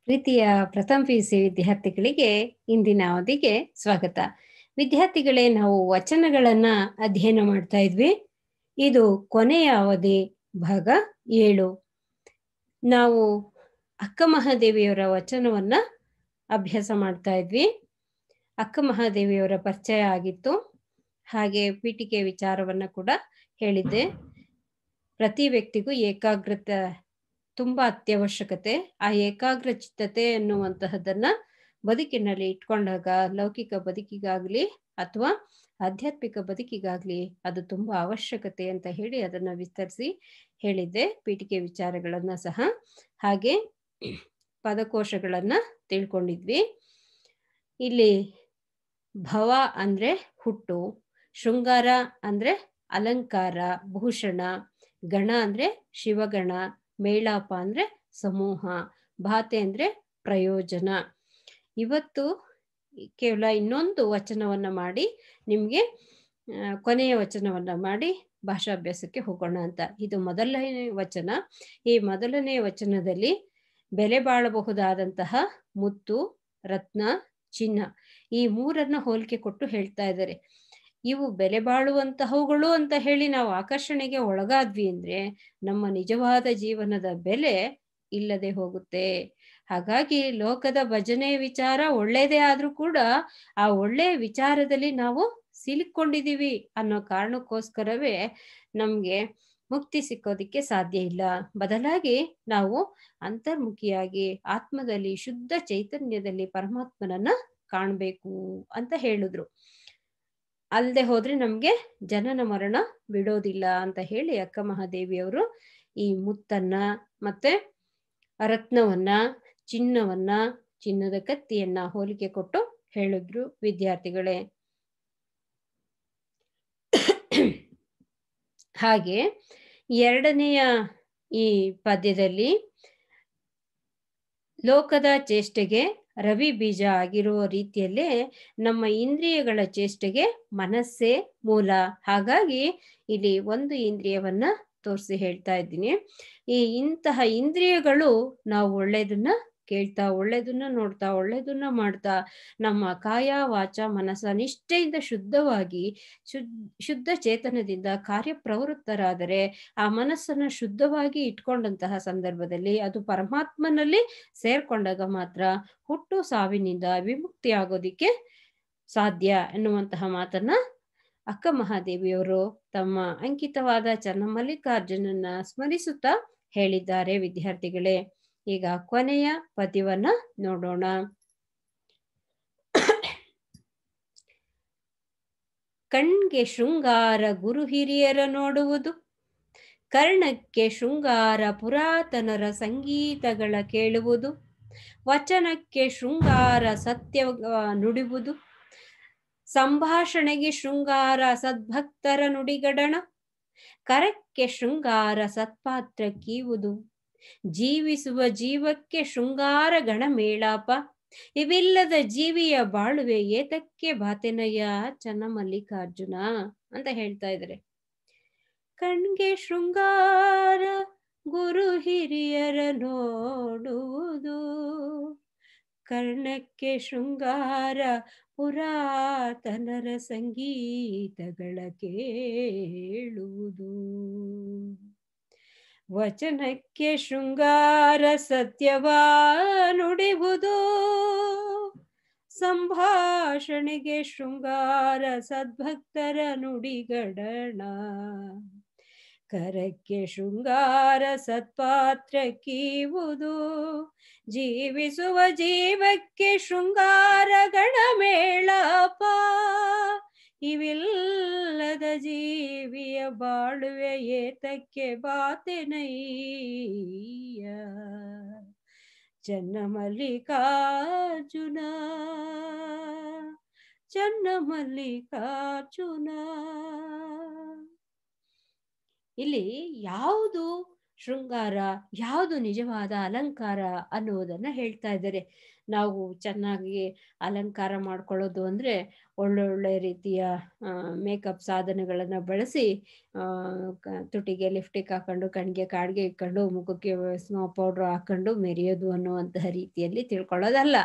ಪ್ರೀತಿಯ ಪ್ರಥಮ PUC ವಿದ್ಯಾರ್ಥಿಗಳಿಗೆ ಇಂದಿನ ಅವಧಿಗೆ ಸ್ವಾಗತ. ವಿದ್ಯಾರ್ಥಿಗಳೇ, ನಾವು ವಚನಗಳನ್ನ ಅಧ್ಯಯನ ಮಾಡ್ತಾ ಇದ್ವಿ. ಇದು ಕೊನೆಯ ಅವಧಿ ಭಾಗ 7. ನಾವು ಅಕ್ಕ ಮಹಾದೇವಿಯವರ ವಚನವನ್ನ ಅಭ್ಯಾಸ ಮಾಡ್ತಾ ಇದ್ವಿ. ಅಕ್ಕ ಮಹಾದೇವಿಯವರ ಪರಿಚಯ ಆಗಿತ್ತು, ಹಾಗೆ ಪೀಠಿಕೆ ವಿಚಾರವನ್ನ ಕೂಡ ಹೇಳಿದ್ದೆ. ಪ್ರತಿ ವ್ಯಕ್ತಿಗೂ ಏಕಾಗ್ರತೆ ತುಂಬಾ ಅತ್ಯವಶ್ಯಕತೆ. ಆ ಏಕಾಗ್ರ ಚಿತ್ತತೆ ಎನ್ನುವಂತಹದನ್ನ ಬದುಕಿನಲ್ಲಿ ಇಟ್ಕೊಂಡಾಗ ಲೌಕಿಕ ಬದುಕಿಗಾಗ್ಲಿ ಅಥವಾ ಆಧ್ಯಾತ್ಮಿಕ ಬದುಕಿಗಾಗ್ಲಿ ಅದು ತುಂಬಾ ಅವಶ್ಯಕತೆ ಅಂತ ಹೇಳಿ ಅದನ್ನ ವಿಸ್ತರಿಸಿ ಹೇಳಿದ್ದೆ. ಪೀಠಿಕೆ ವಿಚಾರಗಳನ್ನ ಸಹ, ಹಾಗೆ ಪದಕೋಶಗಳನ್ನ ತಿಳ್ಕೊಂಡಿದ್ವಿ. ಇಲ್ಲಿ ಭವ ಅಂದ್ರೆ ಹುಟ್ಟು, ಶೃಂಗಾರ ಅಂದ್ರೆ ಅಲಂಕಾರ, ಭೂಷಣ, ಗಣ ಅಂದ್ರೆ ಶಿವಗಣ, ಮೇಳಾಪ ಅಂದ್ರೆ ಸಮೂಹ, ಭಾತೆ ಅಂದ್ರೆ ಪ್ರಯೋಜನ. ಇವತ್ತು ಕೇವಲ ಇನ್ನೊಂದು ವಚನವನ್ನ ಮಾಡಿ ನಿಮ್ಗೆ ಕೊನೆಯ ವಚನವನ್ನ ಮಾಡಿ ಭಾಷಾಭ್ಯಾಸಕ್ಕೆ ಹೋಗೋಣ ಅಂತ. ಇದು ಮೊದಲನೇ ವಚನ. ಈ ಮೊದಲನೇ ವಚನದಲ್ಲಿ ಬೆಲೆ ಬಾಳಬಹುದಾದಂತಹ ಮುತ್ತು, ರತ್ನ, ಚಿನ್ನ ಈ ಮೂರನ್ನ ಹೋಲಿಕೆ ಕೊಟ್ಟು ಹೇಳ್ತಾ ಇದ್ದಾರೆ. ಇವು ಬೆಲೆ ಬಾಳುವಂತಹವುಗಳು ಅಂತ ಹೇಳಿ ನಾವು ಆಕರ್ಷಣೆಗೆ ಒಳಗಾದ್ವಿ ಅಂದ್ರೆ ನಮ್ಮ ನಿಜವಾದ ಜೀವನದ ಬೆಲೆ ಇಲ್ಲದೆ ಹೋಗುತ್ತೆ. ಹಾಗಾಗಿ ಲೋಕದ ಭಜನೆ ವಿಚಾರ ಒಳ್ಳೇದೇ ಆದ್ರೂ ಕೂಡ ಆ ಒಳ್ಳೆಯ ವಿಚಾರದಲ್ಲಿ ನಾವು ಸಿಲುಕೊಂಡಿದೀವಿ ಅನ್ನೋ ಕಾರಣಕ್ಕೋಸ್ಕರವೇ ನಮ್ಗೆ ಮುಕ್ತಿ ಸಿಕ್ಕೋದಿಕ್ಕೆ ಸಾಧ್ಯ ಇಲ್ಲ. ಬದಲಾಗಿ ನಾವು ಅಂತರ್ಮುಖಿಯಾಗಿ ಆತ್ಮದಲ್ಲಿ ಶುದ್ಧ ಚೈತನ್ಯದಲ್ಲಿ ಪರಮಾತ್ಮನನ್ನ ಕಾಣ್ಬೇಕು ಅಂತ ಹೇಳಿದ್ರು. ಅಲ್ಲದೆ ಹೋದ್ರೆ ನಮ್ಗೆ ಜನನ ಮರಣ ಬಿಡೋದಿಲ್ಲ ಅಂತ ಹೇಳಿ ಅಕ್ಕ ಮಹಾದೇವಿಯವರು ಈ ಮುತ್ತನ್ನ ಮತ್ತೆ ರತ್ನವನ್ನ, ಚಿನ್ನವನ್ನ, ಚಿನ್ನದ ಕತ್ತಿಯನ್ನ ಹೋಲಿಕೆ ಕೊಟ್ಟು ಹೇಳಿದ್ರು ವಿದ್ಯಾರ್ಥಿಗಳೇ. ಹಾಗೆ ಎರಡನೆಯ ಈ ಪದ್ಯದಲ್ಲಿ ಲೋಕದ ಚೇಷ್ಟೆಗೆ ರವಿ ಬೀಜ ಆಗಿರುವ ರೀತಿಯಲ್ಲೇ ನಮ್ಮ ಇಂದ್ರಿಯಗಳ ಚೇಷ್ಟೆಗೆ ಮನಸ್ಸೇ ಮೂಲ. ಹಾಗಾಗಿ ಇಲ್ಲಿ ಒಂದು ಇಂದ್ರಿಯವನ್ನ ತೋರಿಸಿ ಹೇಳ್ತಾ ಇದ್ದೀನಿ. ಇಂತಹ ಇಂದ್ರಿಯಗಳು ನಾವು ಒಳ್ಳೇದನ್ನ ಕೇಳ್ತಾ, ಒಳ್ಳೇದನ್ನ ನೋಡ್ತಾ, ಒಳ್ಳೇದನ್ನ ಮಾಡ್ತಾ ನಮ್ಮ ಕಾಯ ವಾಚ ಮನಸ್ಸ ನಿಷ್ಠೆಯಿಂದ ಶುದ್ಧವಾಗಿ ಶುದ್ಧ ಚೇತನದಿಂದ ಕಾರ್ಯಪ್ರವೃತ್ತರಾದರೆ ಆ ಮನಸ್ಸನ್ನ ಶುದ್ಧವಾಗಿ ಇಟ್ಕೊಂಡಂತಹ ಸಂದರ್ಭದಲ್ಲಿ ಅದು ಪರಮಾತ್ಮನಲ್ಲಿ ಸೇರ್ಕೊಂಡಾಗ ಮಾತ್ರ ಹುಟ್ಟು ಸಾವಿನಿಂದ ವಿಮುಕ್ತಿ ಆಗೋದಿಕ್ಕೆ ಸಾಧ್ಯ ಎನ್ನುವಂತಹ ಮಾತನ್ನ ಅಕ್ಕ ಮಹಾದೇವಿಯವರು ತಮ್ಮ ಅಂಕಿತವಾದ ಚನ್ನಮಲ್ಲಿಕಾರ್ಜುನನ್ನ ಸ್ಮರಿಸುತ್ತಾ ಹೇಳಿದ್ದಾರೆ ವಿದ್ಯಾರ್ಥಿಗಳೇ. ಈಗ ಕೊನೆಯ ಪದ್ಯವನ್ನ ನೋಡೋಣ. ಕಣ್ಗೆ ಶೃಂಗಾರ ಗುರು ಹಿರಿಯರ ನೋಡುವುದು, ಕರ್ಣಕ್ಕೆ ಶೃಂಗಾರ ಪುರಾತನರ ಸಂಗೀತಗಳ ಕೇಳುವುದು, ವಚನಕ್ಕೆ ಶೃಂಗಾರ ಸತ್ಯ ನುಡಿಯುವುದು, ಸಂಭಾಷಣೆಗೆ ಶೃಂಗಾರ ಸದ್ಭಕ್ತರ ನುಡಿಗಡಣ, ಕರಕ್ಕೆ ಶೃಂಗಾರ ಸತ್ಪಾತ್ರ ಕೀವುದು, ಜೀವಿಸುವ ಜೀವಕ್ಕೆ ಶೃಂಗಾರ ಗಣ ಮೇಳಾಪ, ಇವಿಲ್ಲದ ಜೀವಿಯ ಬಾಳುವೆ ಏತಕ್ಕೆ ಬಾತೆನಯ್ಯ ಚನ್ನಮಲ್ಲಿಕಾರ್ಜುನ ಅಂತ ಹೇಳ್ತಾ ಇದ್ದಾರೆ. ಕಣ್ಗೆ ಶೃಂಗಾರ ಗುರು ಹಿರಿಯರ ನೋಡುವುದು, ಕರ್ಣಕ್ಕೆ ಶೃಂಗಾರ ಪುರಾತನರ ಸಂಗೀತಗಳ ಕೇಳುವುದು, ವಚನಕ್ಕೆ ಶೃಂಗಾರ ಸತ್ಯವಾ ನುಡಿಯುವುದು, ಸಂಭಾಷಣೆಗೆ ಶೃಂಗಾರ ಸದ್ಭಕ್ತರ ನುಡಿಗಡಣ, ಕರಕ್ಕೆ ಶೃಂಗಾರ ಸತ್ಪಾತ್ರ ಕೀವುದು, ಜೀವಿಸುವ ಜೀವಕ್ಕೆ ಶೃಂಗಾರ ಗಣ ಮೇಳಾಪ, ಇವಿಲ್ಲದ ಜೀವಿಯ ಬಾಳುವೆ ಏತಕ್ಕೆ ಬಾತೆನಯ್ಯ ಚನ್ನಮಲ್ಲಿಕಾರ್ಜುನ ಚನ್ನಮಲ್ಲಿಕಾರ್ಜುನ. ಇಲ್ಲಿ ಯಾವುದು ಶೃಂಗಾರ, ಯಾವುದು ನಿಜವಾದ ಅಲಂಕಾರ ಅನ್ನುವುದನ್ನ ಹೇಳ್ತಾ ಇದ್ದಾರೆ. ನಾವು ಚೆನ್ನಾಗಿ ಅಲಂಕಾರ ಮಾಡ್ಕೊಳ್ಳೋದು ಅಂದರೆ ಒಳ್ಳೊಳ್ಳೆ ರೀತಿಯ ಮೇಕಪ್ ಸಾಧನಗಳನ್ನು ಬಳಸಿ ತುಟಿಗೆ ಲಿಫ್ಟಿಕ್ ಹಾಕೊಂಡು ಕಣ್ಣಿಗೆ ಕಾಡಿಗೆ ಇಟ್ಕೊಂಡು ಮುಖಕ್ಕೆ ಸ್ನೋ ಪೌಡ್ರ್ ಹಾಕೊಂಡು ಮೆರೆಯೋದು ಅನ್ನುವಂತಹ ರೀತಿಯಲ್ಲಿ ತಿಳ್ಕೊಳ್ಳೋದಲ್ಲ.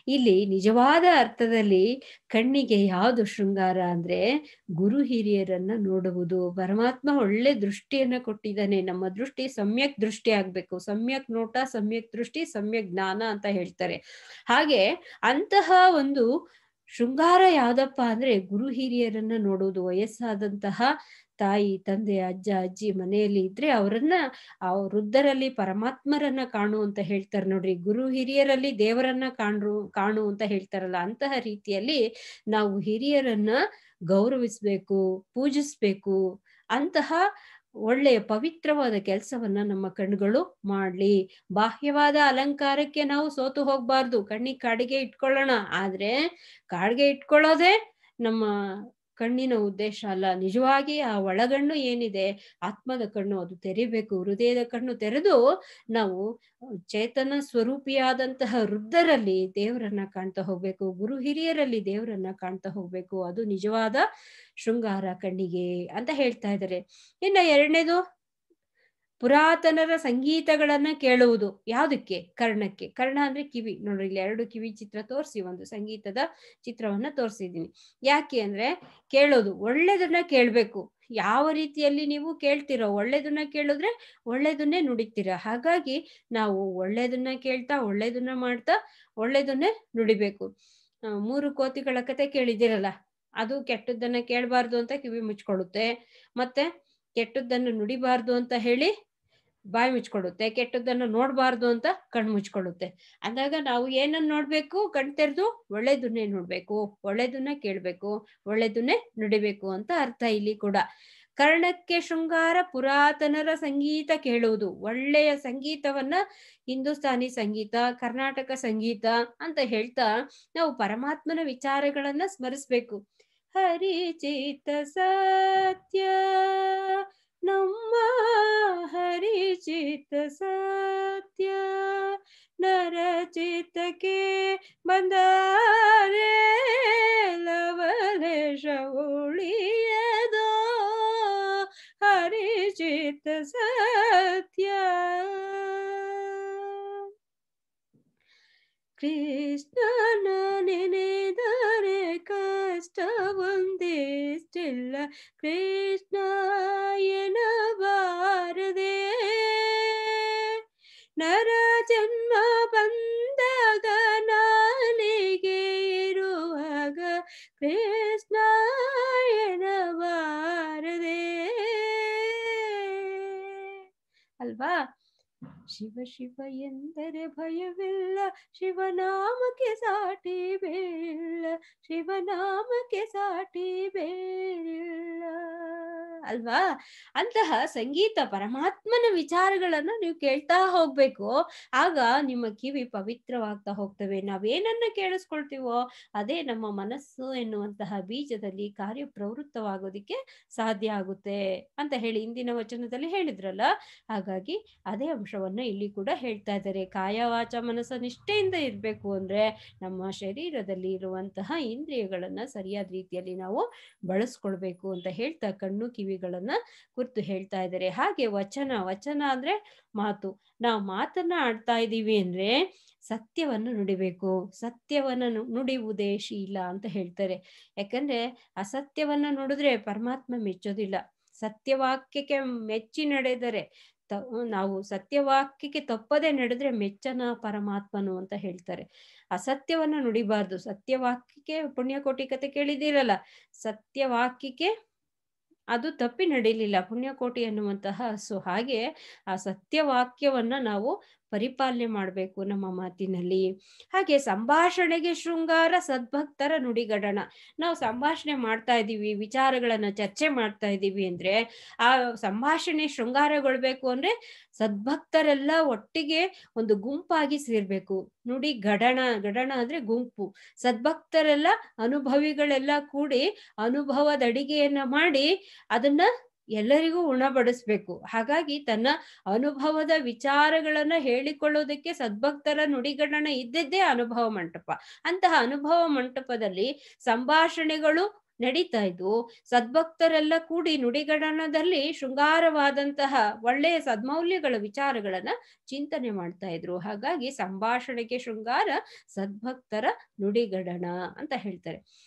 ಇಲ್ಲಿ ನಿಜವಾದ ಅರ್ಥದಲ್ಲಿ ಕಣ್ಣಿಗೆ ಯಾವುದು ಶೃಂಗಾರ ಅಂದರೆ ಗುರು ಹಿರಿಯರನ್ನ ನೋಡುವುದು. ಪರಮಾತ್ಮ ಒಳ್ಳೆ ದೃಷ್ಟಿಯನ್ನ ಕೊಟ್ಟಿದ್ದಾನೆ. ನಮ್ಮ ದೃಷ್ಟಿ ಸಮ್ಯಕ್ ದೃಷ್ಟಿ ಆಗ್ಬೇಕು. ಸಮ್ಯಕ್ ನೋಟ, ಸಮ್ಯಕ್ ದೃಷ್ಟಿ, ಸಮ್ಯಕ್ ಜ್ಞಾನ ಅಂತ ಹೇಳ್ತಾರೆ. ಹಾಗೆ ಅಂತಹ ಒಂದು ಶೃಂಗಾರ ಯಾವ್ದಪ್ಪ ಅಂದ್ರೆ ಗುರು ಹಿರಿಯರನ್ನ ನೋಡುವುದು. ವಯಸ್ಸಾದಂತಹ ತಾಯಿ ತಂದೆ ಅಜ್ಜ ಅಜ್ಜಿ ಮನೆಯಲ್ಲಿ ಇದ್ರೆ ಅವರನ್ನ ಆ ವೃದ್ಧರಲ್ಲಿ ಪರಮಾತ್ಮರನ್ನ ಕಾಣು ಅಂತ ಹೇಳ್ತಾರೆ ನೋಡ್ರಿ. ಗುರು ಹಿರಿಯರಲ್ಲಿ ದೇವರನ್ನ ಕಾಣು ಅಂತ ಹೇಳ್ತಾರಲ್ಲ, ಅಂತಹ ರೀತಿಯಲ್ಲಿ ನಾವು ಹಿರಿಯರನ್ನ ಗೌರವಿಸ್ಬೇಕು, ಪೂಜಿಸ್ಬೇಕು. ಅಂತಹ ಒಳ್ಳೆಯ ಪವಿತ್ರವಾದ ಕೆಲಸವನ್ನ ನಮ್ಮ ಕಣ್ಣುಗಳು ಮಾಡ್ಲಿ. ಬಾಹ್ಯವಾದ ಅಲಂಕಾರಕ್ಕೆ ನಾವು ಸೋತು ಹೋಗ್ಬಾರ್ದು. ಕಣ್ಣಿಗೆ ಕಾಡಿಗೆ ಇಟ್ಕೊಳ್ಳೋಣ, ಆದ್ರೆ ಕಾಡಿಗೆ ಇಟ್ಕೊಳ್ಳೋದೇ ನಮ್ಮ ಕಣ್ಣಿನ ಉದ್ದೇಶ ಅಲ್ಲ. ನಿಜವಾಗಿ ಆ ಒಳಗಣ್ಣು ಏನಿದೆ, ಆತ್ಮದ ಕಣ್ಣು, ಅದು ತೆರಿಬೇಕು. ಹೃದಯದ ಕಣ್ಣು ತೆರೆದು ನಾವು ಚೇತನ ಸ್ವರೂಪಿಯಾದಂತಹ ವೃದ್ಧರಲ್ಲಿ ದೇವರನ್ನ ಕಾಣ್ತಾ ಹೋಗ್ಬೇಕು, ಗುರು ಹಿರಿಯರಲ್ಲಿ ದೇವರನ್ನ ಕಾಣ್ತಾ ಹೋಗ್ಬೇಕು. ಅದು ನಿಜವಾದ ಶೃಂಗಾರ ಕಣ್ಣಿಗೆ ಅಂತ ಹೇಳ್ತಾ ಇದ್ದಾರೆ. ಇನ್ನ ಎರಡನೇದು, ಪುರಾತನರ ಸಂಗೀತಗಳನ್ನ ಕೇಳುವುದು. ಯಾವುದಕ್ಕೆ? ಕರ್ಣಕ್ಕೆ. ಕರ್ಣ ಅಂದ್ರೆ ಕಿವಿ. ನೋಡ್ರಿ, ಇಲ್ಲಿ 2 ಕಿವಿ ಚಿತ್ರ ತೋರಿಸಿ ಒಂದು ಸಂಗೀತದ ಚಿತ್ರವನ್ನ ತೋರಿಸಿದೀನಿ. ಯಾಕೆ ಅಂದ್ರೆ ಕೇಳೋದು, ಒಳ್ಳೇದನ್ನ ಕೇಳ್ಬೇಕು. ಯಾವ ರೀತಿಯಲ್ಲಿ ನೀವು ಕೇಳ್ತಿರೋ, ಒಳ್ಳೇದನ್ನ ಕೇಳಿದ್ರೆ ಒಳ್ಳೇದನ್ನೇ ನುಡಿತೀರ. ಹಾಗಾಗಿ ನಾವು ಒಳ್ಳೇದನ್ನ ಕೇಳ್ತಾ, ಒಳ್ಳೇದನ್ನ ಮಾಡ್ತಾ, ಒಳ್ಳೇದನ್ನೇ ನುಡಿಬೇಕು. 3 ಕೋತಿಗಳ ಕತೆ ಕೇಳಿದಿರಲ್ಲ, ಅದು ಕೆಟ್ಟದ್ದನ್ನ ಕೇಳಬಾರ್ದು ಅಂತ ಕಿವಿ ಮುಚ್ಕೊಳ್ಳುತ್ತೆ, ಮತ್ತೆ ಕೆಟ್ಟದ್ದನ್ನು ನುಡಿಬಾರ್ದು ಅಂತ ಹೇಳಿ ಬಾಯಿ ಮುಚ್ಕೊಳ್ಳುತ್ತೆ, ಕೆಟ್ಟದ್ದನ್ನು ನೋಡ್ಬಾರ್ದು ಅಂತ ಕಣ್ಣು ಮುಚ್ಕೊಳ್ಳುತ್ತೆ. ಅಂದಾಗ ನಾವು ಏನನ್ನ ನೋಡ್ಬೇಕು? ಕಣ್ ತೆರೆದು ಒಳ್ಳೇದನ್ನೇ ನೋಡ್ಬೇಕು, ಒಳ್ಳೇದನ್ನ ಕೇಳ್ಬೇಕು, ಒಳ್ಳೇದನ್ನೇ ನುಡಿಬೇಕು ಅಂತ ಅರ್ಥ ಇಲ್ಲಿ ಕೂಡ. ಕರ್ಣಕ್ಕೆ ಶೃಂಗಾರ, ಪುರಾತನರ ಸಂಗೀತ ಕೇಳುವುದು. ಒಳ್ಳೆಯ ಸಂಗೀತವನ್ನ, ಹಿಂದೂಸ್ತಾನಿ ಸಂಗೀತ, ಕರ್ನಾಟಕ ಸಂಗೀತ ಅಂತ ಹೇಳ್ತಾ ನಾವು ಪರಮಾತ್ಮನ ವಿಚಾರಗಳನ್ನ ಸ್ಮರಿಸ್ಬೇಕು. ಹರಿಚಿತ ಸತ್ಯ ನಮ್ಮ ಹರಿಚಿತ ಸತ್ಯ, ನರಚಿತಕ್ಕೆ ಬಂದರೆ ಲವಲೇಶ ಉಳಿಯದೋ, ಹರಿಚಿತ ಸತ್ಯ. ಕೃಷ್ಣನ ನೆನೆದರೆ ಕಷ್ಟ ಒಂದಿಷ್ಟಿಲ್ಲ, ಕೃಷ್ಣ ಎನ್ನಬಾರದೆ. ನರ ಜನ್ಮ ಬಂದಾಗ ನಾಲಿಗೆ ಇರುವಾಗ ಕೃಷ್ಣ ಎನ್ನಬಾರದೆ ಅಲ್ವಾ? ಶಿವ ಶಿವ ಎಂದರೆ ಭಯವಿಲ್ಲ, ಶಿವನಾಮಕ್ಕೆ ಸಾಟಿ ಬೇಲ್ಲ, ಶಿವನಾಮಕ್ಕೆ ಸಾಟಿ ಬೇಲ್ಲ ಅಲ್ವಾ? ಅಂತಹ ಸಂಗೀತ, ಪರಮಾತ್ಮನ ವಿಚಾರಗಳನ್ನ ನೀವು ಕೇಳ್ತಾ ಹೋಗ್ಬೇಕು. ಆಗ ನಿಮ್ಮ ಕಿವಿ ಪವಿತ್ರವಾಗ್ತಾ ಹೋಗ್ತವೆ. ನಾವೇನನ್ನ ಕೇಳಿಸ್ಕೊಳ್ತೀವೋ ಅದೇ ನಮ್ಮ ಮನಸ್ಸು ಎನ್ನುವಂತಹ ಬೀಜದಲ್ಲಿ ಕಾರ್ಯಪ್ರವೃತ್ತವಾಗೋದಿಕ್ಕೆ ಸಾಧ್ಯ ಆಗುತ್ತೆ ಅಂತ ಹೇಳಿ ಇಂದಿನ ವಚನದಲ್ಲಿ ಹೇಳಿದ್ರಲ್ಲ. ಹಾಗಾಗಿ ಅದೇ ಅಂಶವನ್ನ ಇಲ್ಲಿ ಕೂಡ ಹೇಳ್ತಾ ಇದ್ದಾರೆ. ಕಾಯ ವಾಚ ಮನಸ್ಸ ನಿಷ್ಠೆಯಿಂದ ಇರ್ಬೇಕು ಅಂದ್ರೆ ನಮ್ಮ ಶರೀರದಲ್ಲಿ ಇರುವಂತಹ ಇಂದ್ರಿಯಗಳನ್ನ ಸರಿಯಾದ ರೀತಿಯಲ್ಲಿ ನಾವು ಬಳಸ್ಕೊಳ್ಬೇಕು ಅಂತ ಹೇಳ್ತಾ ಕಣ್ಣು ಕಿವಿಗಳನ್ನ ಕುರಿತು ಹೇಳ್ತಾ ಇದ್ದಾರೆ. ಹಾಗೆ ವಚನ, ವಚನ ಅಂದ್ರೆ ಮಾತು. ನಾವು ಮಾತನ್ನ ಆಡ್ತಾ ಇದ್ದೀವಿ ಅಂದ್ರೆ ಸತ್ಯವನ್ನ ನುಡಿಬೇಕು. ಸತ್ಯವನ್ನ ನುಡಿಯುವುದೇ ಶೀಲ ಅಂತ ಹೇಳ್ತಾರೆ. ಯಾಕಂದ್ರೆ ಅಸತ್ಯವನ್ನ ನುಡಿದ್ರೆ ಪರಮಾತ್ಮ ಮೆಚ್ಚೋದಿಲ್ಲ. ಸತ್ಯವಾಕ್ಯಕ್ಕೆ ಮೆಚ್ಚಿ ನಡೆದರೆ, ನಾವು ಸತ್ಯವಾಕ್ಯಕ್ಕೆ ತಪ್ಪದೆ ನಡೆದ್ರೆ ಮೆಚ್ಚನ ಪರಮಾತ್ಮನು ಅಂತ ಹೇಳ್ತಾರೆ. ಅಸತ್ಯವನ್ನ ನುಡಿಬಾರ್ದು. ಸತ್ಯವಾಕ್ಯಕ್ಕೆ ಪುಣ್ಯಕೋಟಿ ಕತೆ ಕೇಳಿದಿರಲ್ಲ, ಸತ್ಯವಾಕ್ಯಕ್ಕೆ ಅದು ತಪ್ಪಿ ನಡೀಲಿಲ್ಲ ಪುಣ್ಯಕೋಟಿ ಅನ್ನುವಂತಹ ಹಸು. ಹಾಗೆ ಆ ಸತ್ಯವಾಕ್ಯವನ್ನ ನಾವು ಪರಿಪಾಲನೆ ಮಾಡಬೇಕು ನಮ್ಮ ಮಾತಿನಲ್ಲಿ. ಹಾಗೆ ಸಂಭಾಷಣೆಗೆ ಶೃಂಗಾರ, ಸದ್ಭಕ್ತರ ನುಡಿಗಡಣ. ನಾವು ಸಂಭಾಷಣೆ ಮಾಡ್ತಾ ಇದ್ದೀವಿ, ವಿಚಾರಗಳನ್ನ ಚರ್ಚೆ ಮಾಡ್ತಾ ಇದ್ದೀವಿ ಅಂದ್ರೆ ಆ ಸಂಭಾಷಣೆ ಶೃಂಗಾರಗೊಳ್ಬೇಕು ಅಂದ್ರೆ ಸದ್ಭಕ್ತರೆಲ್ಲ ಒಟ್ಟಿಗೆ ಒಂದು ಗುಂಪಾಗಿ ಸೇರ್ಬೇಕು. ನುಡಿ ಗಡಣ, ಗಡಣ ಅಂದ್ರೆ ಗುಂಪು. ಸದ್ಭಕ್ತರೆಲ್ಲ, ಅನುಭವಿಗಳೆಲ್ಲ ಕೂಡಿ ಅನುಭವದ ಅಡಿಗೆಯನ್ನ ಮಾಡಿ ಅದನ್ನ ಎಲ್ಲರಿಗೂ ಉಣಬಡಿಸ್ಬೇಕು. ಹಾಗಾಗಿ ತನ್ನ ಅನುಭವದ ವಿಚಾರಗಳನ್ನ ಹೇಳಿಕೊಳ್ಳೋದಕ್ಕೆ ಸದ್ಭಕ್ತರ ನುಡಿಗಣನ ಇದ್ದದ್ದೇ ಅನುಭವ ಮಂಟಪ. ಅಂತಹ ಅನುಭವ ಮಂಟಪದಲ್ಲಿ ಸಂಭಾಷಣೆಗಳು ನಡೀತಾ ಇದ್ವು. ಸದ್ಭಕ್ತರೆಲ್ಲ ಕೂಡಿ ನುಡಿಗಣನದಲ್ಲಿ ಶೃಂಗಾರವಾದಂತಹ ಒಳ್ಳೆಯ ಸದ್ಮೌಲ್ಯಗಳ ವಿಚಾರಗಳನ್ನ ಚಿಂತನೆ ಮಾಡ್ತಾ ಇದ್ರು. ಹಾಗಾಗಿ ಸಂಭಾಷಣೆಗೆ ಶೃಂಗಾರ, ಸದ್ಭಕ್ತರ ನುಡಿಗಣನ ಅಂತ ಹೇಳ್ತಾರೆ.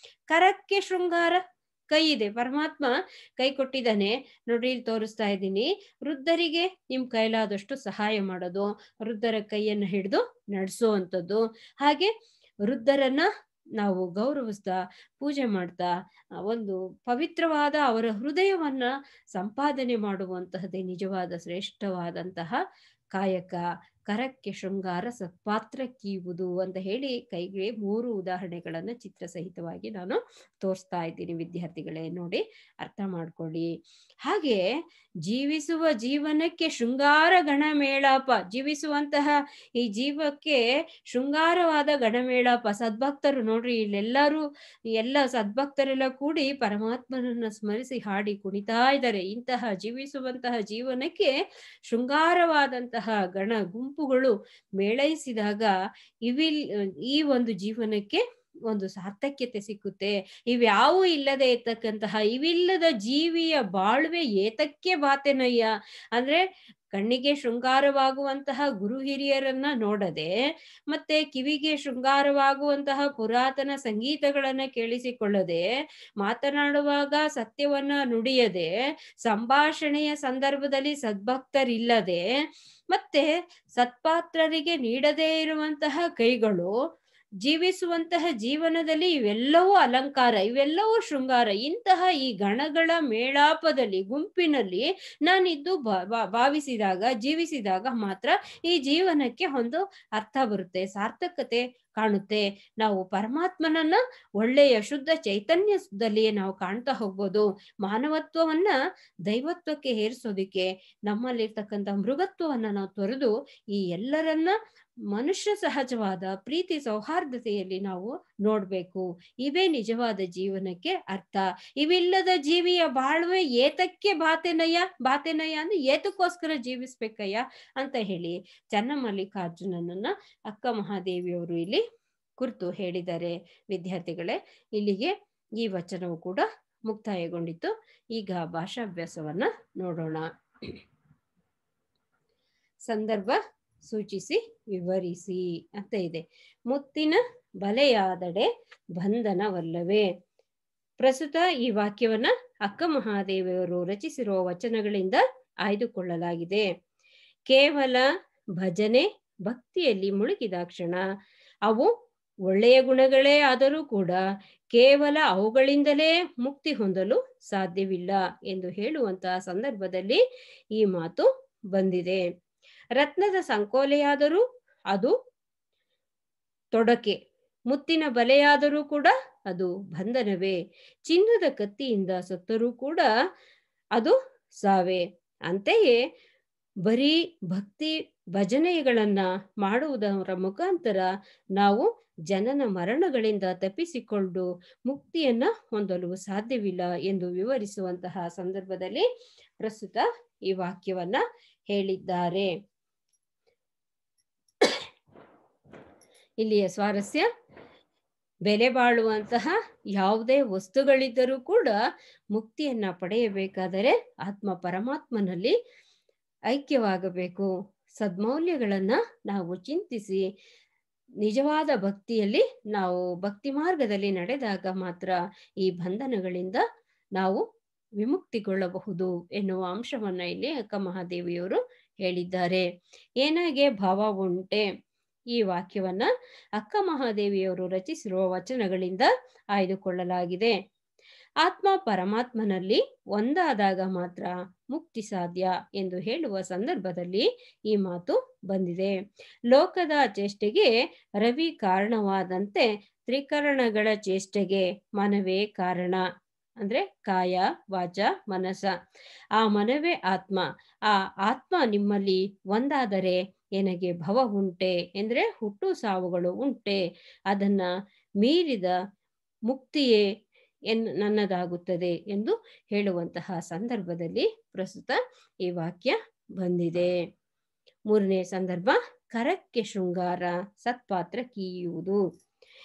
ಕರಕ್ಕೆ ಶೃಂಗಾರ, ಕೈ ಇದೆ, ಪರಮಾತ್ಮ ಕೈ ಕೊಟ್ಟಿದ್ದಾನೆ ನೋಡಿ, ತೋರಿಸ್ತಾ ಇದ್ದೀನಿ. ವೃದ್ಧರಿಗೆ ನಿಮ್ ಕೈಲಾದಷ್ಟು ಸಹಾಯ ಮಾಡೋದು, ವೃದ್ಧರ ಕೈಯನ್ನು ಹಿಡಿದು ನಡೆಸುವಂಥದ್ದು, ಹಾಗೆ ವೃದ್ಧರನ್ನ ನಾವು ಗೌರವಿಸ್ತಾ ಪೂಜೆ ಮಾಡ್ತಾ ಒಂದು ಪವಿತ್ರವಾದ ಅವರ ಹೃದಯವನ್ನ ಸಂಪಾದನೆ ಮಾಡುವಂತಹದ್ದೇ ನಿಜವಾದ ಶ್ರೇಷ್ಠವಾದಂತಹ ಕಾಯಕ. ಕರಕ್ಕೆ ಶೃಂಗಾರ ಸತ್ಪಾತ್ರ ಕೀವುದು ಅಂತ ಹೇಳಿ ಕೈಗೆ 3 ಉದಾಹರಣೆಗಳನ್ನ ಚಿತ್ರಸಹಿತವಾಗಿ ನಾನು ತೋರಿಸ್ತಾ ಇದ್ದೀನಿ. ವಿದ್ಯಾರ್ಥಿಗಳೇ ನೋಡಿ ಅರ್ಥ ಮಾಡ್ಕೊಳ್ಳಿ. ಹಾಗೆ ಜೀವಿಸುವ ಜೀವನಕ್ಕೆ ಶೃಂಗಾರ ಗಣಮೇಳಾಪ, ಜೀವಿಸುವಂತಹ ಈ ಜೀವಕ್ಕೆ ಶೃಂಗಾರವಾದ ಗಣಮೇಳಾಪ. ಸದ್ಭಕ್ತರು ನೋಡ್ರಿ, ಇಲ್ಲೆಲ್ಲರೂ ಎಲ್ಲ ಸದ್ಭಕ್ತರೆಲ್ಲ ಕೂಡಿ ಪರಮಾತ್ಮನನ್ನ ಸ್ಮರಿಸಿ ಹಾಡಿ ಕುಣಿತಾ ಇದ್ದಾರೆ. ಇಂತಹ ಜೀವಿಸುವಂತಹ ಜೀವನಕ್ಕೆ ಶೃಂಗಾರವಾದಂತಹ ಗಣ ಗುಂಪುಗಳು ಮೇಳೈಸಿದಾಗ ಈ ಒಂದು ಜೀವನಕ್ಕೆ ಒಂದು ಸಾರ್ಥಕ್ಯತೆ ಸಿಕ್ಕುತ್ತೆ. ಇವ್ಯಾವೂ ಇಲ್ಲದೆ ಇರ್ತಕ್ಕಂತಹ ಇವಿಲ್ಲದ ಜೀವಿಯ ಬಾಳ್ವೆ ಏತಕ್ಕೆ ಬಾತೆನಯ್ಯ ಅಂದ್ರೆ, ಕಣ್ಣಿಗೆ ಶೃಂಗಾರವಾಗುವಂತಹ ಗುರು ಹಿರಿಯರನ್ನ ನೋಡದೆ, ಮತ್ತೆ ಕಿವಿಗೆ ಶೃಂಗಾರವಾಗುವಂತಹ ಪುರಾತನ ಸಂಗೀತಗಳನ್ನ ಕೇಳಿಸಿಕೊಳ್ಳದೆ, ಮಾತನಾಡುವಾಗ ಸತ್ಯವನ್ನ ನುಡಿಯದೆ, ಸಂಭಾಷಣೆಯ ಸಂದರ್ಭದಲ್ಲಿ ಸದ್ಭಕ್ತರಿಲ್ಲದೆ, ಮತ್ತೆ ಸತ್ಪಾತ್ರರಿಗೆ ನೀಡದೇ ಇರುವಂತಹ ಕೈಗಳು, ಜೀವಿಸುವಂತಹ ಜೀವನದಲ್ಲಿ ಇವೆಲ್ಲವೂ ಅಲಂಕಾರ, ಇವೆಲ್ಲವೂ ಶೃಂಗಾರ. ಇಂತಹ ಈ ಗಣಗಳ ಮೇಳಾಪದಲ್ಲಿ ಗುಂಪಿನಲ್ಲಿ ನಾನಿದ್ದು ಭಾವಿಸಿದಾಗ, ಜೀವಿಸಿದಾಗ ಮಾತ್ರ ಈ ಜೀವನಕ್ಕೆ ಒಂದು ಅರ್ಥ ಬರುತ್ತೆ, ಸಾರ್ಥಕತೆ ಕಾಣುತ್ತೆ. ನಾವು ಪರಮಾತ್ಮನನ್ನ ಒಳ್ಳೆಯ ಶುದ್ಧ ಚೈತನ್ಯದಲ್ಲಿಯೇ ನಾವು ಕಾಣ್ತಾ ಹೋಗ್ಬೋದು. ಮಾನವತ್ವವನ್ನ ದೈವತ್ವಕ್ಕೆ ಹೇರಿಸೋದಿಕ್ಕೆ ನಮ್ಮಲ್ಲಿರ್ತಕ್ಕಂಥ ಮೃಗತ್ವವನ್ನ ನಾವು ತೊರೆದು ಈ ಎಲ್ಲರನ್ನ ಮನುಷ್ಯ ಸಹಜವಾದ ಪ್ರೀತಿ ಸೌಹಾರ್ದತೆಯಲ್ಲಿ ನಾವು ನೋಡ್ಬೇಕು. ಇವೇ ನಿಜವಾದ ಜೀವನಕ್ಕೆ ಅರ್ಥ. ಇವಿಲ್ಲದ ಜೀವಿಯ ಬಾಳ್ವೆ ಏತಕ್ಕೆ ಬಾತೆನಯ್ಯ, ಬಾತೆನಯ್ಯ ಅಂದ್ರೆ ಏತಕ್ಕೋಸ್ಕರ ಜೀವಿಸ್ಬೇಕಯ್ಯ ಅಂತ ಹೇಳಿ ಚನ್ನಮಲ್ಲಿಕಾರ್ಜುನನನ್ನ ಅಕ್ಕ ಮಹಾದೇವಿಯವರು ಇಲ್ಲಿ ಕುರಿತು ಹೇಳಿದ್ದಾರೆ. ವಿದ್ಯಾರ್ಥಿಗಳೇ, ಇಲ್ಲಿಗೆ ಈ ವಚನವು ಕೂಡ ಮುಕ್ತಾಯಗೊಂಡಿತು. ಈಗ ಭಾಷಾಭ್ಯಾಸವನ್ನ ನೋಡೋಣ. ಸಂದರ್ಭ ಸೂಚಿಸಿ ವಿವರಿಸಿ ಅಂತ ಇದೆ. ಮುತ್ತಿನ ಬಲೆಯಾದಡೆ ಬಂಧನವಲ್ಲವೇ. ಪ್ರಸ್ತುತ ಈ ವಾಕ್ಯವನ್ನ ಅಕ್ಕ ಮಹಾದೇವಿಯವರು ರಚಿಸಿರುವ ವಚನಗಳಿಂದ ಆಯ್ದುಕೊಳ್ಳಲಾಗಿದೆ. ಕೇವಲ ಭಜನೆ ಭಕ್ತಿಯಲ್ಲಿ ಮುಳುಗಿದಾಕ್ಷಣ ಅವು ಒಳ್ಳೆಯ ಗುಣಗಳೇ ಆದರೂ ಕೂಡ ಕೇವಲ ಅವುಗಳಿಂದಲೇ ಮುಕ್ತಿ ಹೊಂದಲು ಸಾಧ್ಯವಿಲ್ಲ ಎಂದು ಹೇಳುವಂತಹ ಸಂದರ್ಭದಲ್ಲಿ ಈ ಮಾತು ಬಂದಿದೆ. ರತ್ನದ ಸಂಕೋಲೆಯಾದರೂ ಅದು ತೊಡಕೆ, ಮುತ್ತಿನ ಬಲೆಯಾದರೂ ಕೂಡ ಅದು ಬಂಧನವೇ. ಚಿನ್ನದ ಕತ್ತಿಯಿಂದ ಸತ್ತರೂ ಕೂಡ ಅದು ಸಾವೇ. ಅಂತೆಯೇ ಬರೀ ಭಕ್ತಿ ಭಜನೆಗಳನ್ನ ಮಾಡುವುದರ ಮುಖಾಂತರ ನಾವು ಜನನ ಮರಣಗಳಿಂದ ತಪ್ಪಿಸಿಕೊಂಡು ಮುಕ್ತಿಯನ್ನ ಹೊಂದಲು ಸಾಧ್ಯವಿಲ್ಲ ಎಂದು ವಿವರಿಸುವಂತಹ ಸಂದರ್ಭದಲ್ಲಿ ಪ್ರಸ್ತುತ ಈ ವಾಕ್ಯವನ್ನ ಹೇಳಿದ್ದಾರೆ. ಇಲ್ಲಿಯ ಸ್ವಾರಸ್ಯ, ಬೆಲೆ ಬಾಳುವಂತಹ ಯಾವುದೇ ವಸ್ತುಗಳಿದ್ದರೂ ಕೂಡ ಮುಕ್ತಿಯನ್ನ ಪಡೆಯಬೇಕಾದರೆ ಆತ್ಮ ಪರಮಾತ್ಮನಲ್ಲಿ ಐಕ್ಯವಾಗಬೇಕು. ಸದ್ಮೌಲ್ಯಗಳನ್ನ ನಾವು ಚಿಂತಿಸಿ ನಿಜವಾದ ಭಕ್ತಿಯಲ್ಲಿ ನಾವು ಭಕ್ತಿ ಮಾರ್ಗದಲ್ಲಿ ನಡೆದಾಗ ಮಾತ್ರ ಈ ಬಂಧನಗಳಿಂದ ನಾವು ವಿಮುಕ್ತಿಗೊಳ್ಳಬಹುದು ಎನ್ನುವ ಅಂಶವನ್ನ ಇಲ್ಲಿ ಅಕ್ಕ ಮಹಾದೇವಿಯವರು ಹೇಳಿದ್ದಾರೆ. ಏನಾಗೆ ಭಾವ ಉಂಟೆ. ಈ ವಾಕ್ಯವನ್ನ ಅಕ್ಕ ಮಹಾದೇವಿಯವರು ರಚಿಸಿರುವ ವಚನಗಳಿಂದ ಆಯ್ದುಕೊಳ್ಳಲಾಗಿದೆ. ಆತ್ಮ ಪರಮಾತ್ಮನಲ್ಲಿ ಒಂದಾದಾಗ ಮಾತ್ರ ಮುಕ್ತಿ ಸಾಧ್ಯ ಎಂದು ಹೇಳುವ ಸಂದರ್ಭದಲ್ಲಿ ಈ ಮಾತು ಬಂದಿದೆ. ಲೋಕದ ಚೇಷ್ಟೆಗೆ ರವಿ ಕಾರಣವಾದಂತೆ ತ್ರಿಕರಣಗಳ ಚೇಷ್ಟೆಗೆ ಮನವೇ ಕಾರಣ. ಅಂದ್ರೆ ಕಾಯ ವಾಚ ಮನಸ, ಆ ಮನವೇ ಆತ್ಮ. ಆ ಆತ್ಮ ನಿಮ್ಮಲ್ಲಿ ಒಂದಾದರೆ ನನಗೆ ಭವ ಉಂಟೆ ಎಂದ್ರೆ ಹುಟ್ಟು ಸಾವುಗಳು ಉಂಟೆ, ಅದನ್ನ ಮೀರಿದ ಮುಕ್ತಿಯೇ ನನ್ನದಾಗುತ್ತದೆ ಎಂದು ಹೇಳುವಂತಹ ಸಂದರ್ಭದಲ್ಲಿ ಪ್ರಸ್ತುತ ಈ ವಾಕ್ಯ ಬಂದಿದೆ. ಮೂರನೇ ಸಂದರ್ಭ, ಕರಕ್ಕೆ ಶೃಂಗಾರ ಸತ್ಪಾತ್ರ ಕೀಯುವುದು.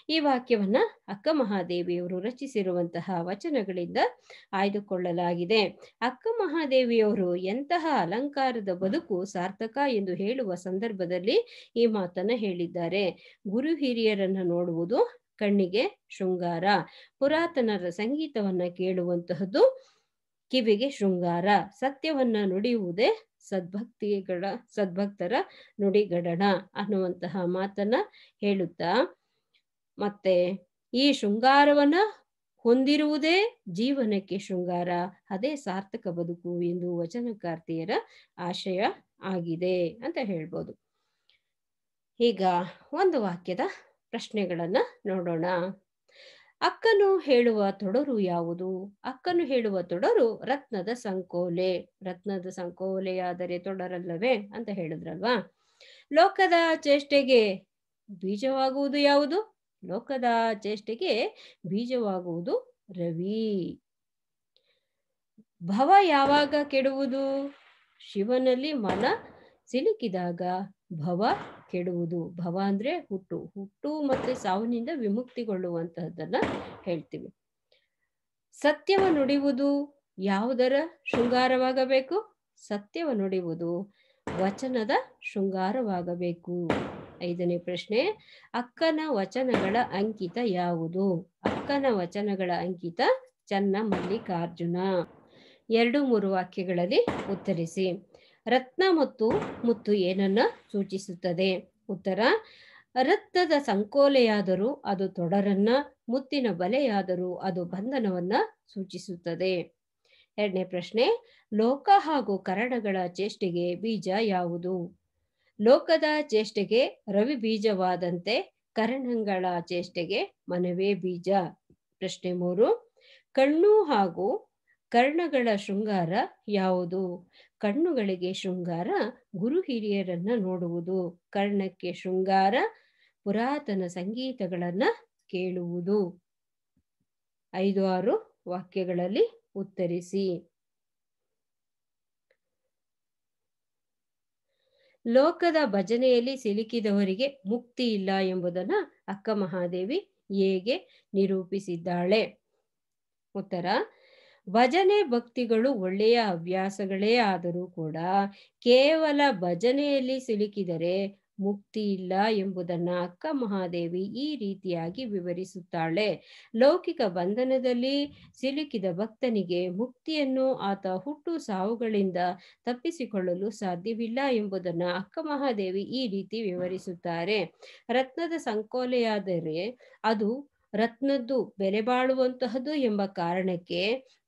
ಈ ವಾಕ್ಯವನ್ನ ಅಕ್ಕ ಮಹಾದೇವಿಯವರು ರಚಿಸಿರುವಂತಹ ವಚನಗಳಿಂದ ಆಯ್ದುಕೊಳ್ಳಲಾಗಿದೆ. ಅಕ್ಕ ಮಹಾದೇವಿಯವರು ಎಂತಹ ಅಲಂಕಾರದ ಬದುಕು ಸಾರ್ಥಕ ಎಂದು ಹೇಳುವ ಸಂದರ್ಭದಲ್ಲಿ ಈ ಮಾತನ್ನ ಹೇಳಿದ್ದಾರೆ. ಗುರು ಹಿರಿಯರನ್ನ ನೋಡುವುದು ಕಣ್ಣಿಗೆ ಶೃಂಗಾರ, ಪುರಾತನರ ಸಂಗೀತವನ್ನ ಕೇಳುವಂತಹದ್ದು ಕಿವಿಗೆ ಶೃಂಗಾರ, ಸತ್ಯವನ್ನ ನುಡಿಯುವುದೇ ಸದ್ಭಕ್ತರ ನುಡಿಗಡಣ ಅನ್ನುವಂತಹ ಮಾತನ್ನ ಹೇಳುತ್ತಾ, ಮತ್ತೆ ಈ ಶೃಂಗಾರವನ್ನ ಹೊಂದಿರುವುದೇ ಜೀವನಕ್ಕೆ ಶೃಂಗಾರ, ಅದೇ ಸಾರ್ಥಕ ಬದುಕು ಎಂದು ವಚನಕಾರ್ತಿಯರ ಆಶಯ ಆಗಿದೆ ಅಂತ ಹೇಳ್ಬೋದು. ಈಗ ಒಂದು ವಾಕ್ಯದ ಪ್ರಶ್ನೆಗಳನ್ನ ನೋಡೋಣ. ಅಕ್ಕನು ಹೇಳುವ ತೊಡರು ಯಾವುದು? ಅಕ್ಕನು ಹೇಳುವ ತೊಡರು ರತ್ನದ ಸಂಕೋಲೆ. ರತ್ನದ ಸಂಕೋಲೆಯಾದರೆ ತೊಡರಲ್ಲವೇ ಅಂತ ಹೇಳಿದ್ರಲ್ವಾ. ಲೋಕದ ಚೇಷ್ಟೆಗೆ ಬೀಜವಾಗುವುದು ಯಾವುದು? ಲೋಕದ ಚೇಷ್ಟೆಗೆ ಬೀಜವಾಗುವುದು ರವಿ. ಭವ ಯಾವಾಗ ಕೆಡುವುದು? ಶಿವನಲ್ಲಿ ಮನ ಸಿಲುಕಿದಾಗ ಭವ ಕೆಡುವುದು. ಭವ ಅಂದ್ರೆ ಹುಟ್ಟು ಮತ್ತೆ ಸಾವಿನಿಂದ ವಿಮುಕ್ತಿಗೊಳ್ಳುವಂತಹದ್ದನ್ನ ಹೇಳ್ತೀವಿ. ಸತ್ಯವ ನುಡಿಯುವುದು ಯಾವುದರ ಶೃಂಗಾರವಾಗಬೇಕು? ಸತ್ಯವ ನುಡಿಯುವುದು ವಚನದ ಶೃಂಗಾರವಾಗಬೇಕು. ಐದನೇ ಪ್ರಶ್ನೆ, ಅಕ್ಕನ ವಚನಗಳ ಅಂಕಿತ ಯಾವುದು? ಅಕ್ಕನ ವಚನಗಳ ಅಂಕಿತ ಚನ್ನ ಮಲ್ಲಿಕಾರ್ಜುನ. 2-3 ವಾಕ್ಯಗಳಲ್ಲಿ ಉತ್ತರಿಸಿ. ರತ್ನ ಮತ್ತು ಮುತ್ತು ಏನನ್ನ ಸೂಚಿಸುತ್ತದೆ? ಉತ್ತರ, ರತ್ನದ ಸಂಕೋಲೆಯಾದರೂ ಅದು ತೊಡರನ್ನ, ಮುತ್ತಿನ ಬಲೆಯಾದರೂ ಅದು ಬಂಧನವನ್ನ ಸೂಚಿಸುತ್ತದೆ. 2ನೇ ಪ್ರಶ್ನೆ, ಲೋಕ ಹಾಗೂ ಕರಣಗಳ ಚೇಷ್ಟೆಗೆ ಬೀಜ ಯಾವುದು? ಲೋಕದ ಚೇಷ್ಟೆಗೆ ರವಿ ಬೀಜವಾದಂತೆ ಕರಣಗಳ ಚೇಷ್ಟೆಗೆ ಮನವೇ ಬೀಜ. ಪ್ರಶ್ನೆ 3, ಕಣ್ಣು ಹಾಗೂ ಕರ್ಣಗಳ ಶೃಂಗಾರ ಯಾವುದು? ಕಣ್ಣುಗಳಿಗೆ ಶೃಂಗಾರ ಗುರು ಹಿರಿಯರನ್ನ ನೋಡುವುದು, ಕರ್ಣಕ್ಕೆ ಶೃಂಗಾರ ಪುರಾತನ ಸಂಗೀತಗಳನ್ನ ಕೇಳುವುದು. 5-6 ವಾಕ್ಯಗಳಲ್ಲಿ ಉತ್ತರಿಸಿ. ಲೋಕದ ಭಜನೆಯಲ್ಲಿ ಸಿಲುಕಿದವರಿಗೆ ಮುಕ್ತಿ ಇಲ್ಲ ಎಂಬುದನ್ನ ಅಕ್ಕ ಮಹಾದೇವಿ ಹೇಗೆ ನಿರೂಪಿಸಿದ್ದಾಳೆ? ಉತ್ತರ, ಭಜನೆ ಭಕ್ತಿಗಳು ಒಳ್ಳೆಯ ಹವ್ಯಾಸಗಳೇ ಆದರೂ ಕೂಡ ಕೇವಲ ಭಜನೆಯಲ್ಲಿ ಸಿಲುಕಿದರೆ ಮುಕ್ತಿ ಇಲ್ಲ ಎಂಬುದನ್ನ ಅಕ್ಕ ಮಹಾದೇವಿ ಈ ರೀತಿಯಾಗಿ ವಿವರಿಸುತ್ತಾಳೆ. ಲೌಕಿಕ ಬಂಧನದಲ್ಲಿ ಸಿಲುಕಿದ ಭಕ್ತನಿಗೆ ಮುಕ್ತಿಯನ್ನು ಆತ ಹುಟ್ಟು ಸಾವುಗಳಿಂದ ತಪ್ಪಿಸಿಕೊಳ್ಳಲು ಸಾಧ್ಯವಿಲ್ಲ ಎಂಬುದನ್ನ ಅಕ್ಕ ಮಹಾದೇವಿ ಈ ರೀತಿ ವಿವರಿಸುತ್ತಾರೆ. ರತ್ನದ ಸಂಕೋಲೆಯಾದರೆ ಅದು ರತ್ನದ್ದು ಬೆಲೆ ಬಾಳುವಂತಹದ್ದು ಎಂಬ ಕಾರಣಕ್ಕೆ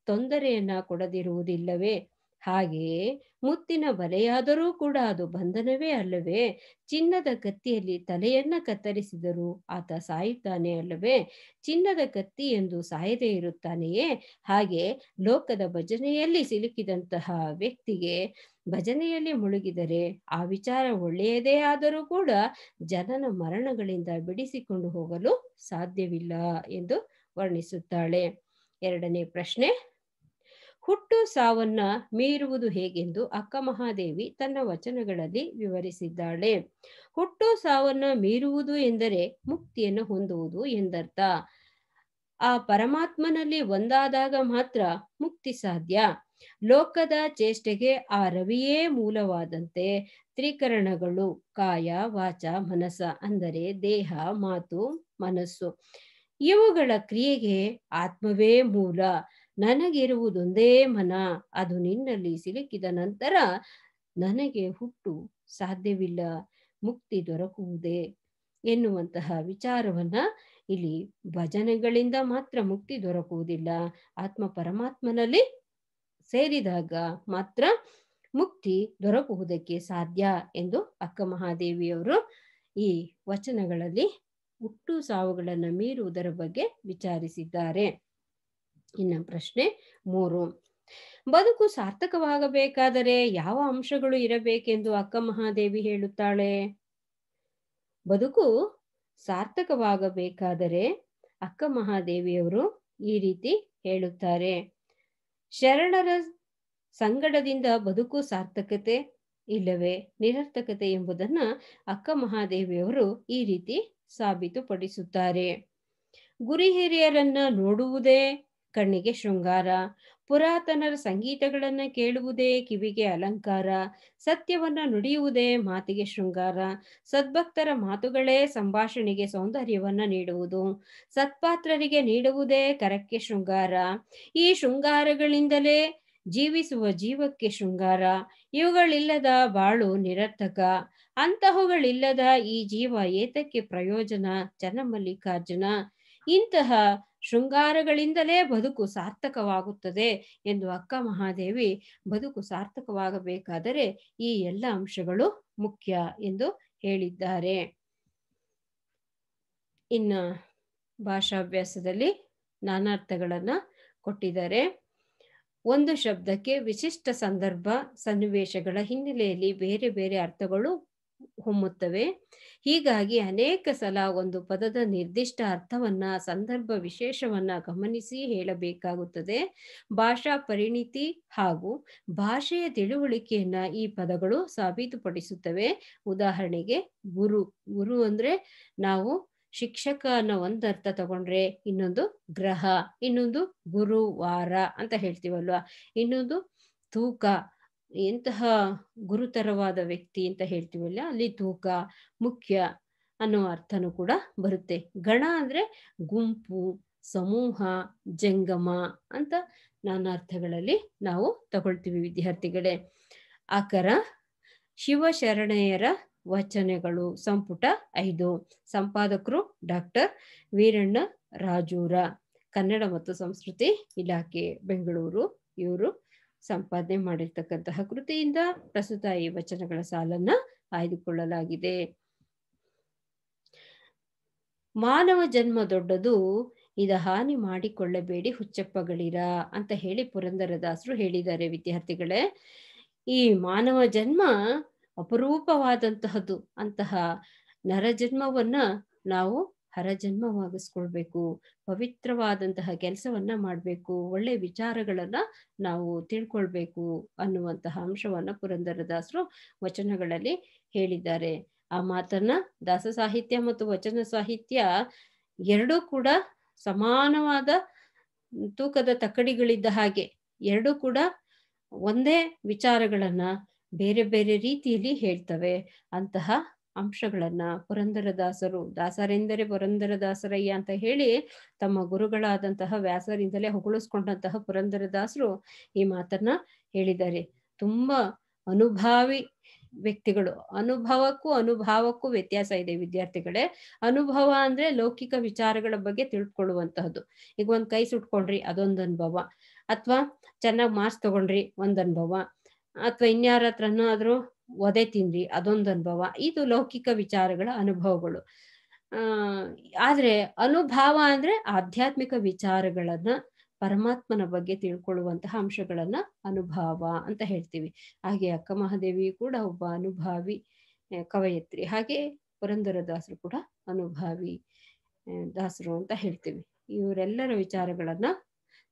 ತೊಂದರೆಯನ್ನ ಕೊಡದಿರುವುದಿಲ್ಲವೇ? ಹಾಗೆಯೇ ಮುತ್ತಿನ ಬಲೆಯಾದರೂ ಕೂಡ ಅದು ಬಂಧನವೇ ಅಲ್ಲವೇ? ಚಿನ್ನದ ಕತ್ತಿಯಲ್ಲಿ ತಲೆಯನ್ನ ಕತ್ತರಿಸಿದರೂ ಆತ ಸಾಯುತ್ತಾನೆ ಅಲ್ಲವೇ? ಚಿನ್ನದ ಕತ್ತಿ ಎಂದು ಸಾಯದೇ ಇರುತ್ತಾನೆಯೇ? ಹಾಗೆ ಲೋಕದ ಭಜನೆಯಲ್ಲಿ ಸಿಲುಕಿದಂತಹ ವ್ಯಕ್ತಿಗೆ ಭಜನೆಯಲ್ಲಿ ಮುಳುಗಿದರೆ ಆ ವಿಚಾರ ಒಳ್ಳೆಯದೇ ಆದರೂ ಕೂಡ ಜನನ ಮರಣಗಳಿಂದ ಬಿಡಿಸಿಕೊಂಡು ಹೋಗಲು ಸಾಧ್ಯವಿಲ್ಲ ಎಂದು ವರ್ಣಿಸುತ್ತಾಳೆ. 2ನೇ ಪ್ರಶ್ನೆ, ಹುಟ್ಟು ಸಾವನ್ನ ಮೀರುವುದು ಹೇಗೆಂದು ಅಕ್ಕ ಮಹಾದೇವಿ ತನ್ನ ವಚನಗಳಲ್ಲಿ ವಿವರಿಸಿದ್ದಾಳೆ. ಹುಟ್ಟು ಸಾವನ್ನ ಮೀರುವುದು ಎಂದರೆ ಮುಕ್ತಿಯನ್ನು ಹೊಂದುವುದು ಎಂದರ್ಥ. ಆ ಪರಮಾತ್ಮನಲ್ಲಿ ಒಂದಾದಾಗ ಮಾತ್ರ ಮುಕ್ತಿ ಸಾಧ್ಯ. ಲೋಕದ ಚೇಷ್ಟೆಗೆ ಆ ರವಿಯೇ ಮೂಲವಾದಂತೆ ತ್ರಿಕರಣಗಳು ಕಾಯ ವಾಚ ಮನಸ ಅಂದರೆ ದೇಹ ಮಾತು ಮನಸ್ಸು ಇವುಗಳ ಕ್ರಿಯೆಗೆ ಆತ್ಮವೇ ಮೂಲ. ನನಗಿರುವುದೊಂದೇ ಮನ, ಅದು ನಿನ್ನಲ್ಲಿ ಸಿಲುಕಿದ ನಂತರ ನನಗೆ ಹುಟ್ಟು ಸಾಧ್ಯವಿಲ್ಲ, ಮುಕ್ತಿ ದೊರಕುವುದೇ ಎನ್ನುವಂತಹ ವಿಚಾರವನ್ನ ಇಲ್ಲಿ ಭಜನೆಗಳಿಂದ ಮಾತ್ರ ಮುಕ್ತಿ ದೊರಕುವುದಿಲ್ಲ, ಆತ್ಮ ಪರಮಾತ್ಮನಲ್ಲಿ ಸೇರಿದಾಗ ಮಾತ್ರ ಮುಕ್ತಿ ದೊರಕುವುದಕ್ಕೆ ಸಾಧ್ಯ ಎಂದು ಅಕ್ಕ ಮಹಾದೇವಿಯವರು ಈ ವಚನಗಳಲ್ಲಿ ಹುಟ್ಟು ಸಾವುಗಳನ್ನು ಮೀರುವುದರ ಬಗ್ಗೆ ವಿಚಾರಿಸಿದ್ದಾರೆ. ಇನ್ನು ಪ್ರಶ್ನೆ 3, ಬದುಕು ಸಾರ್ಥಕವಾಗಬೇಕಾದರೆ ಯಾವ ಅಂಶಗಳು ಇರಬೇಕೆಂದು ಅಕ್ಕ ಮಹಾದೇವಿ ಹೇಳುತ್ತಾಳೆ? ಬದುಕು ಸಾರ್ಥಕವಾಗಬೇಕಾದರೆ ಅಕ್ಕ ಮಹಾದೇವಿಯವರು ಈ ರೀತಿ ಹೇಳುತ್ತಾರೆ. ಶರಣರ ಸಂಗಡದಿಂದ ಬದುಕು ಸಾರ್ಥಕತೆ ಇಲ್ಲವೇ ನಿರರ್ಥಕತೆ ಎಂಬುದನ್ನ ಅಕ್ಕ ಮಹಾದೇವಿಯವರು ಈ ರೀತಿ ಸಾಬೀತುಪಡಿಸುತ್ತಾರೆ. ಗುರಿ ಹಿರಿಯರನ್ನ ನೋಡುವುದೇ ಕಣ್ಣಿಗೆ ಶೃಂಗಾರ, ಪುರಾತನರ ಸಂಗೀತಗಳನ್ನ ಕೇಳುವುದೇ ಕಿವಿಗೆ ಅಲಂಕಾರ, ಸತ್ಯವನ್ನ ನುಡಿಯುವುದೇ ಮಾತಿಗೆ ಶೃಂಗಾರ, ಸದ್ಭಕ್ತರ ಮಾತುಗಳೇ ಸಂಭಾಷಣೆಗೆ ಸೌಂದರ್ಯವನ್ನ ನೀಡುವುದು, ಸತ್ಪಾತ್ರರಿಗೆ ನೀಡುವುದೇ ಕರಕ್ಕೆ ಶೃಂಗಾರ, ಈ ಶೃಂಗಾರಗಳಿಂದಲೇ ಜೀವಿಸುವ ಜೀವಕ್ಕೆ ಶೃಂಗಾರ, ಇವುಗಳಿಲ್ಲದ ಬಾಳು ನಿರರ್ಥಕ, ಅಂತಹವುಗಳಿಲ್ಲದ ಈ ಜೀವ ಏತಕ್ಕೆ ಪ್ರಯೋಜನ ಚನ್ನಮಲ್ಲಿಕಾರ್ಜುನ, ಇಂತಹ ಶೃಂಗಾರಗಳಿಂದಲೇ ಬದುಕು ಸಾರ್ಥಕವಾಗುತ್ತದೆ ಎಂದು ಅಕ್ಕ ಮಹಾದೇವಿ ಬದುಕು ಸಾರ್ಥಕವಾಗಬೇಕಾದರೆ ಈ ಎಲ್ಲ ಅಂಶಗಳು ಮುಖ್ಯ ಎಂದು ಹೇಳಿದ್ದಾರೆ. ಇನ್ನು ಭಾಷಾಭ್ಯಾಸದಲ್ಲಿ ನಾನಾರ್ಥಗಳನ್ನ ಕೊಟ್ಟಿದ್ದಾರೆ. ಒಂದು ಶಬ್ದಕ್ಕೆ ವಿಶಿಷ್ಟ ಸಂದರ್ಭ ಸನ್ನಿವೇಶಗಳ ಹಿನ್ನೆಲೆಯಲ್ಲಿ ಬೇರೆ ಬೇರೆ ಅರ್ಥಗಳು ಹೊಮ್ಮುತ್ತವೆ. ಹೀಗಾಗಿ ಅನೇಕ ಸಲ ಒಂದು ಪದದ ನಿರ್ದಿಷ್ಟ ಅರ್ಥವನ್ನ ಸಂದರ್ಭ ವಿಶೇಷವನ್ನ ಗಮನಿಸಿ ಹೇಳಬೇಕಾಗುತ್ತದೆ. ಭಾಷಾ ಪರಿಣಿತಿ ಹಾಗೂ ಭಾಷೆಯ ತಿಳುವಳಿಕೆಯನ್ನ ಈ ಪದಗಳು ಸಾಬೀತುಪಡಿಸುತ್ತವೆ. ಉದಾಹರಣೆಗೆ ಗುರು. ಗುರು ಅಂದ್ರೆ ನಾವು ಶಿಕ್ಷಕ ಅನ್ನೋ ಒಂದು ಅರ್ಥ ತಗೊಂಡ್ರೆ ಇನ್ನೊಂದು ಗ್ರಹ, ಇನ್ನೊಂದು ಗುರುವಾರ ಅಂತ ಹೇಳ್ತೀವಲ್ವಾ, ಇನ್ನೊಂದು ತೂಕ, ಎಂತಹ ಗುರುತರವಾದ ವ್ಯಕ್ತಿ ಅಂತ ಹೇಳ್ತೀವಲ್ಲ ಅಲ್ಲಿ ತೂಕ, ಮುಖ್ಯ ಅನ್ನೋ ಅರ್ಥನೂ ಕೂಡ ಬರುತ್ತೆ. ಗಣ ಅಂದ್ರೆ ಗುಂಪು, ಸಮೂಹ, ಜಂಗಮ ಅಂತ ನಾನಾ ಅರ್ಥಗಳಲ್ಲಿ ನಾವು ತಗೊಳ್ತೀವಿ ವಿದ್ಯಾರ್ಥಿಗಳೇ. ಆಕರ ಶಿವಶರಣೆಯರ ವಚನಗಳು ಸಂಪುಟ 5, ಸಂಪಾದಕರು ಡಾಕ್ಟರ್ ವೀರಣ್ಣ ರಾಜೂರ, ಕನ್ನಡ ಮತ್ತು ಸಂಸ್ಕೃತಿ ಇಲಾಖೆ ಬೆಂಗಳೂರು. ಇವರು ಸಂಪಾದನೆ ಮಾಡಿರ್ತಕ್ಕಂತಹ ಕೃತಿಯಿಂದ ಪ್ರಸ್ತುತ ಈ ವಚನಗಳ ಸಾಲನ್ನ ಆಯ್ದುಕೊಳ್ಳಲಾಗಿದೆ. ಮಾನವ ಜನ್ಮ ದೊಡ್ಡದು, ಇದ ಹಾನಿ ಮಾಡಿಕೊಳ್ಳಬೇಡಿ ಹುಚ್ಚಪ್ಪಗಳಿರ ಅಂತ ಹೇಳಿ ಪುರಂದರದಾಸರು ಹೇಳಿದ್ದಾರೆ ವಿದ್ಯಾರ್ಥಿಗಳೇ. ಈ ಮಾನವ ಜನ್ಮ ಅಪರೂಪವಾದಂತಹದ್ದು. ಅಂತಹ ನರಜನ್ಮವನ್ನ ನಾವು ಹರಜನ್ಮವಾಗಿಸ್ಕೊಳ್ಬೇಕು, ಪವಿತ್ರವಾದಂತಹ ಕೆಲಸವನ್ನ ಮಾಡಬೇಕು, ಒಳ್ಳೆ ವಿಚಾರಗಳನ್ನ ನಾವು ತಿಳ್ಕೊಳ್ಬೇಕು ಅನ್ನುವಂತಹ ಅಂಶವನ್ನ ಪುರಂದರದಾಸರು ವಚನಗಳಲ್ಲಿ ಹೇಳಿದ್ದಾರೆ. ಆ ಮಾತನ್ನ ದಾಸ ಸಾಹಿತ್ಯ ಮತ್ತು ವಚನ ಸಾಹಿತ್ಯ ಎರಡೂ ಕೂಡ ಸಮಾನವಾದ ತೂಕದ ತಕ್ಕಡಿಗಳಿದ್ದ ಹಾಗೆ, ಎರಡೂ ಕೂಡ ಒಂದೇ ವಿಚಾರಗಳನ್ನ ಬೇರೆ ಬೇರೆ ರೀತಿಯಲ್ಲಿ ಹೇಳ್ತವೆ. ಅಂತಹ ಅಂಶಗಳನ್ನ ಪುರಂದರದಾಸರು, ದಾಸರೆಂದರೆ ಪುರಂದರದಾಸರಯ್ಯ ಅಂತ ಹೇಳಿ ತಮ್ಮ ಗುರುಗಳಾದಂತಹ ವ್ಯಾಸರಿಂದಲೇ ಹೊಗಳಿಸ್ಕೊಂಡಂತಹ ಪುರಂದರದಾಸರು ಈ ಮಾತನ್ನ ಹೇಳಿದ್ದಾರೆ. ತುಂಬಾ ಅನುಭಾವಿ ವ್ಯಕ್ತಿಗಳು. ಅನುಭವಕ್ಕೂ ಅನುಭಾವಕ್ಕೂ ವ್ಯತ್ಯಾಸ ಇದೆ ವಿದ್ಯಾರ್ಥಿಗಳೇ. ಅನುಭವ ಅಂದ್ರೆ ಲೌಕಿಕ ವಿಚಾರಗಳ ಬಗ್ಗೆ ತಿಳ್ಕೊಳ್ಳುವಂತಹದ್ದು. ಈಗ ಒಂದ್ ಕೈ ಸುಟ್ಕೊಂಡ್ರಿ ಅದೊಂದು ಅನುಭವ, ಅಥವಾ ಚೆನ್ನಾಗಿ ಮಾರ್ಕ್ಸ್ ತಗೊಂಡ್ರಿ ಒಂದ್ ಅನುಭವ, ಅಥವಾ ಇನ್ಯಾರ ಹತ್ರನಾದ್ರೂ ಒದೆ ತಿಂದ್ರಿ ಅದೊಂದು ಅನುಭವ. ಇದು ಲೌಕಿಕ ವಿಚಾರಗಳ ಅನುಭವಗಳು. ಆದ್ರೆ ಅನುಭಾವ ಅಂದ್ರೆ ಆಧ್ಯಾತ್ಮಿಕ ವಿಚಾರಗಳನ್ನ, ಪರಮಾತ್ಮನ ಬಗ್ಗೆ ತಿಳ್ಕೊಳ್ಳುವಂತಹ ಅಂಶಗಳನ್ನ ಅನುಭಾವ ಅಂತ ಹೇಳ್ತೀವಿ. ಹಾಗೆ ಅಕ್ಕ ಮಹಾದೇವಿ ಕೂಡ ಒಬ್ಬ ಅನುಭಾವಿ ಕವಯತ್ರಿ. ಹಾಗೆ ಪುರಂದರದಾಸರು ಕೂಡ ಅನುಭಾವಿ ದಾಸರು ಅಂತ ಹೇಳ್ತೀವಿ. ಇವರೆಲ್ಲರ ವಿಚಾರಗಳನ್ನ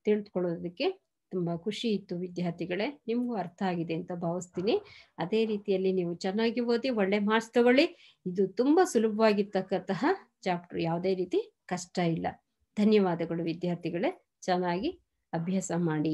ತಿಳಿದುಕೊಳ್ಳೋದಕ್ಕೆ ತುಂಬಾ ಖುಷಿ ಇತ್ತು ವಿದ್ಯಾರ್ಥಿಗಳೇ. ನಿಮ್ಗೂ ಅರ್ಥ ಆಗಿದೆ ಅಂತ ಭಾವಿಸ್ತೀನಿ. ಅದೇ ರೀತಿಯಲ್ಲಿ ನೀವು ಚೆನ್ನಾಗಿ ಓದಿ ಒಳ್ಳೆ ಮಾರ್ಕ್ಸ್ ತಗೊಳ್ಳಿ. ಇದು ತುಂಬಾ ಸುಲಭವಾಗಿರ್ತಕ್ಕಂತಹ ಚಾಪ್ಟರ್, ಯಾವುದೇ ರೀತಿ ಕಷ್ಟ ಇಲ್ಲ. ಧನ್ಯವಾದಗಳು ವಿದ್ಯಾರ್ಥಿಗಳೇ. ಚೆನ್ನಾಗಿ ಅಭ್ಯಾಸ ಮಾಡಿ.